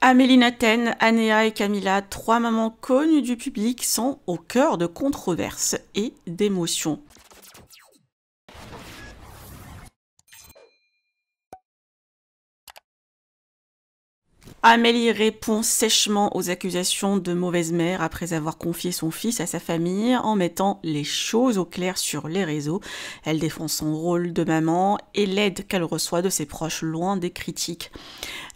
Amélie Naten, Anéa et Camilla, trois mamans connues du public, sont au cœur de controverses et d'émotions. Amélie répond sèchement aux accusations de mauvaise mère après avoir confié son fils à sa famille en mettant les choses au clair sur les réseaux. Elle défend son rôle de maman et l'aide qu'elle reçoit de ses proches loin des critiques.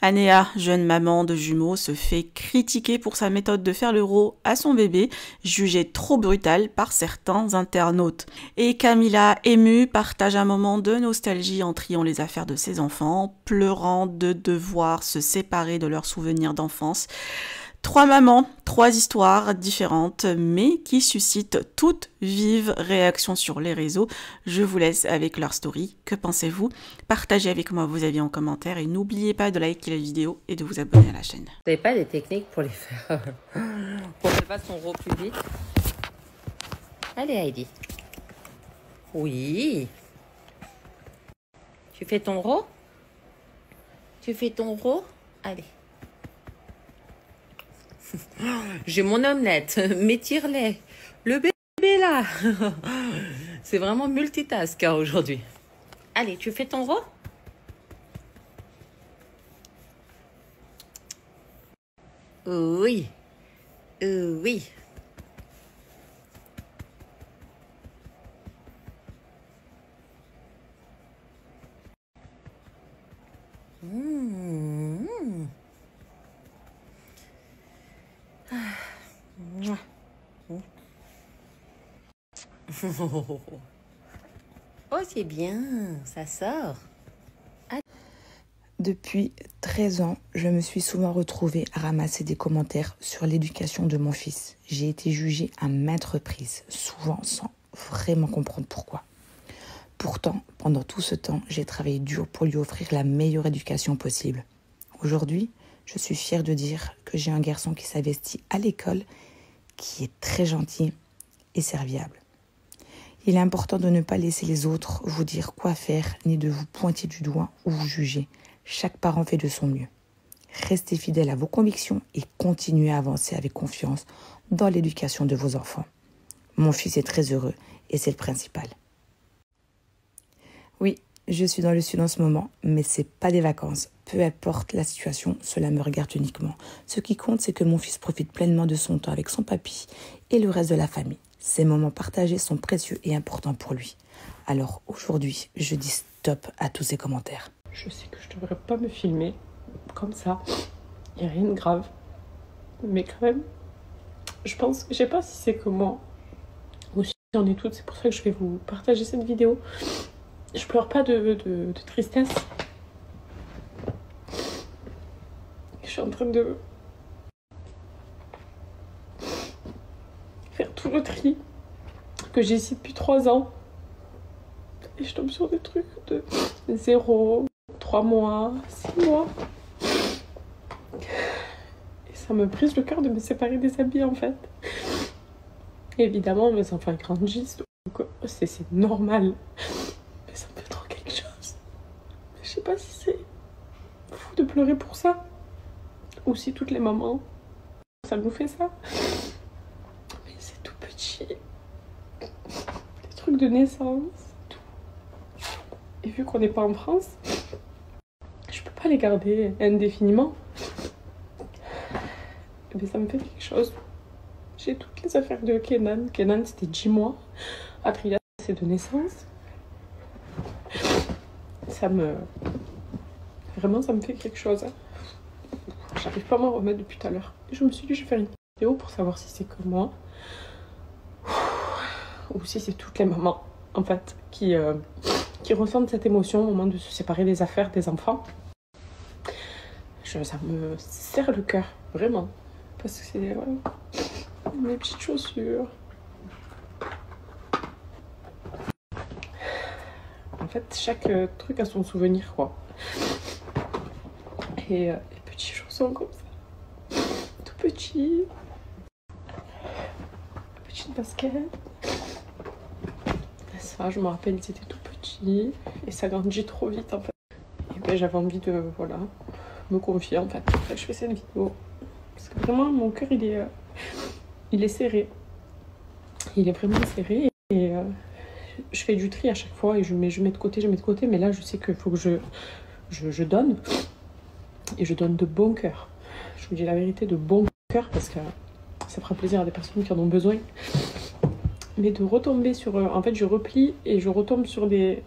Anéa, jeune maman de jumeaux, se fait critiquer pour sa méthode de faire l'euro à son bébé, jugée trop brutale par certains internautes. Et Camilla, émue, partage un moment de nostalgie en triant les affaires de ses enfants, pleurant de devoir se séparer de leurs souvenirs d'enfance. Trois mamans, trois histoires différentes, mais qui suscitent toutes vives réactions sur les réseaux. Je vous laisse avec leur story. Que pensez-vous? Partagez avec moi vos avis en commentaire et n'oubliez pas de liker la vidéo et de vous abonner à la chaîne. Vous n'avez pas des techniques pour les faire pour qu'elle fasse son rôle plus vite? Allez Heidi. Oui. Tu fais ton rôle? Tu fais ton rôle? Allez. J'ai mon omelette, mes tire-lait, le bébé là. C'est vraiment multitask aujourd'hui. Allez, tu fais ton rôle? Oui. Oui. Oh, c'est bien, ça sort. Depuis 13 ans, je me suis souvent retrouvée à ramasser des commentaires sur l'éducation de mon fils. J'ai été jugée à maintes reprises, souvent sans vraiment comprendre pourquoi. Pourtant, pendant tout ce temps, j'ai travaillé dur pour lui offrir la meilleure éducation possible. Aujourd'hui, je suis fière de dire que j'ai un garçon qui s'investit à l'école, qui est très gentil et serviable. Il est important de ne pas laisser les autres vous dire quoi faire, ni de vous pointer du doigt ou vous juger. Chaque parent fait de son mieux. Restez fidèles à vos convictions et continuez à avancer avec confiance dans l'éducation de vos enfants. Mon fils est très heureux et c'est le principal. Oui, je suis dans le sud en ce moment, mais c'est pas des vacances. Peu importe la situation, cela me regarde uniquement. Ce qui compte, c'est que mon fils profite pleinement de son temps avec son papy et le reste de la famille. Ces moments partagés sont précieux et importants pour lui. Alors aujourd'hui, je dis stop à tous ces commentaires. Je sais que je devrais pas me filmer comme ça. Il n'y a rien de grave. Mais quand même, je pense, je sais pas si c'est que moi ou si on est toutes. C'est pour ça que je vais vous partager cette vidéo. Je pleure pas de tristesse. Je suis en train de faire tout le tri que j'ai ici depuis 3 ans. Et je tombe sur des trucs de 0, 3 mois, 6 mois. Et ça me brise le cœur de me séparer des habits en fait. Et évidemment, mes enfants grandissent, donc c'est normal. Mais ça me fait trop quelque chose. Je sais pas si c'est fou de pleurer pour ça. Ou si toutes les mamans, ça nous fait ça. Mais c'est tout petit. Des trucs de naissance. Tout. Et vu qu'on n'est pas en France, je peux pas les garder indéfiniment. Mais ça me fait quelque chose. J'ai toutes les affaires de Kenan. Kenan, c'était 10 mois. Adria, c'est de naissance. Vraiment, ça me fait quelque chose. J'arrive pas à m'en remettre depuis tout à l'heure. Je me suis dit, je vais faire une vidéo pour savoir si c'est que moi. Ou si c'est toutes les mamans, en fait, qui ressentent cette émotion au moment de se séparer des affaires des enfants. Ça me serre le cœur, vraiment. Parce que c'est mes petites chaussures. En fait, chaque truc a son souvenir, quoi. Et les petits chaussons comme ça. Tout petit. Petite basket. Ça, je me rappelle, ils étaient tout petits. Et ça grandit trop vite, en fait. Et ben, j'avais envie de, voilà, me confier en fait. C'est pour ça que je fais cette vidéo. Parce que vraiment, mon cœur, il est serré. Il est vraiment serré. Et je fais du tri à chaque fois et je mets de côté, je mets de côté. Mais là, je sais qu'il faut que je donne. Et je donne de bon cœur. Je vous dis la vérité, de bon cœur, parce que ça fera plaisir à des personnes qui en ont besoin. Mais de retomber sur... en fait, je replie et je retombe sur des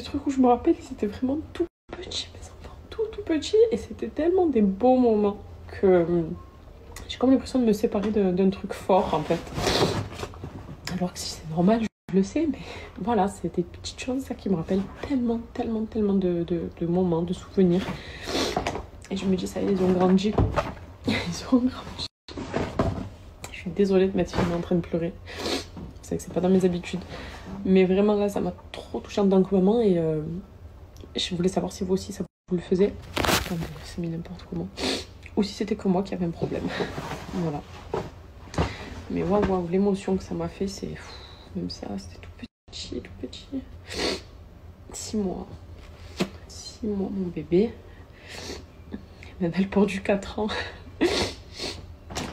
trucs où je me rappelle, c'était vraiment tout petit, mes enfants, tout petit. Et c'était tellement des beaux moments que j'ai comme l'impression de me séparer d'un truc fort, en fait. Alors que c'est normal, je le sais, mais voilà, c'est des petites choses, ça, qui me rappellent tellement de moments, de souvenirs. Et je me dis, ça y est, ils ont grandi. Ils ont grandi. Je suis désolée de m'être filmée en train de pleurer. C'est vrai que c'est pas dans mes habitudes. Mais vraiment, là, ça m'a trop touchée en tant que maman. Et je voulais savoir si vous aussi, ça vous le faisiez. Attendez, c'est mis n'importe comment. Ou si c'était que moi qui avait un problème. Voilà. Mais waouh, l'émotion que ça m'a fait, c'est... Même ça, c'était tout petit. 6 mois. 6 mois, mon bébé. Même elle porte du 4 ans.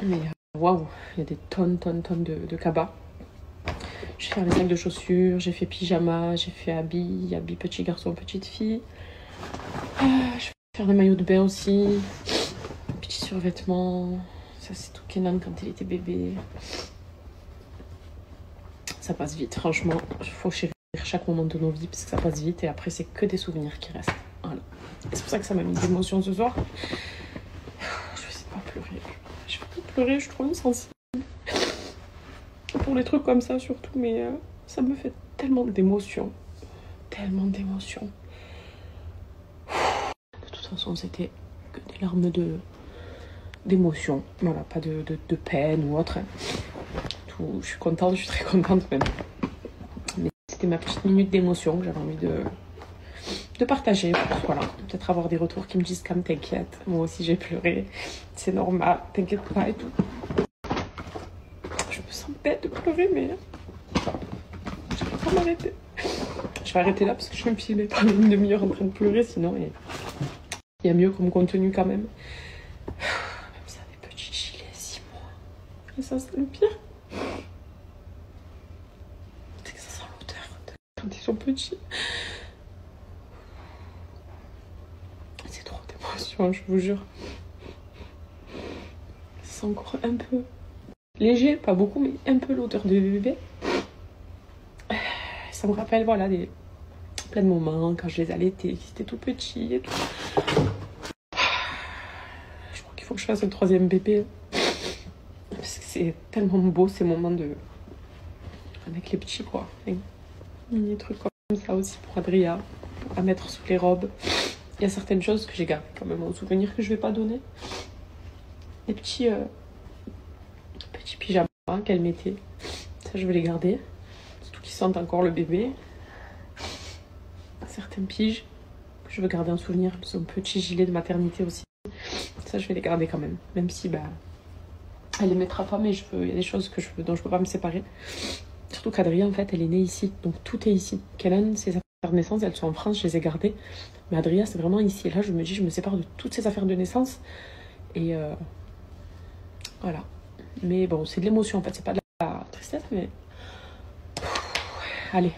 Mais waouh, il y a des tonnes de cabas. J'ai fait les sacs de chaussures, j'ai fait pyjama, j'ai fait habits petit garçon, petite fille. Je vais faire des maillots de bain aussi. Petits survêtements. Ça, c'est tout Kenan quand il était bébé. Ça passe vite, franchement. Il faut chérir chaque moment de nos vies parce que ça passe vite et après, c'est que des souvenirs qui restent. Voilà. Et c'est pour ça que ça m'a mis des émotions ce soir. Je vais essayer de pas pleurer. Je vais pas pleurer, je suis trop sensible. Pour les trucs comme ça surtout, mais ça me fait tellement d'émotions. Tellement d'émotions. De toute façon, c'était que des larmes d'émotion. Voilà, pas de peine ou autre. Tout, je suis contente, je suis très contente même. Mais c'était ma petite minute d'émotion que j'avais envie de partager. Voilà, peut-être avoir des retours qui me disent comme t'inquiète, moi aussi j'ai pleuré, c'est normal, t'inquiète pas et tout. Je me sens bête de pleurer, mais je peux pas m'arrêter. Je vais arrêter là parce que je vais me filmer pendant une demi-heure en train de pleurer, sinon il y a mieux comme contenu quand même. Même ça, des petits gilets, 6 mois. Et ça, c'est le pire. C'est que ça sent l'odeur quand ils sont petits. C'est trop d'émotion, je vous jure. C'est encore un peu léger, pas beaucoup, mais un peu l'odeur de bébé. Ça me rappelle, voilà, plein de moments quand je les allaitais, ils étaient tout petits et tout. Je crois qu'il faut que je fasse le 3e bébé. Parce que c'est tellement beau ces moments avec les petits, quoi. Des trucs comme ça aussi pour Adria, à mettre sous les robes. Il y a certaines choses que j'ai gardées quand même en souvenir que je vais pas donner. Des petits pyjamas qu'elle mettait. Ça, je vais les garder. Surtout qu'ils sentent encore le bébé. Certains piges que je veux garder en souvenir. Son petit gilet de maternité aussi. Ça, je vais les garder quand même. Même si, elle les mettra pas, mais il y a des choses dont je peux pas me séparer. Surtout qu'Adria, en fait, elle est née ici. Donc, tout est ici. Kélan, ses affaires de naissance, elles sont en France, je les ai gardées. Mais Adria, c'est vraiment ici. Et là, je me dis, je me sépare de toutes ses affaires de naissance. Et voilà. Mais bon, c'est de l'émotion, en fait. C'est pas de la tristesse, mais... Allez,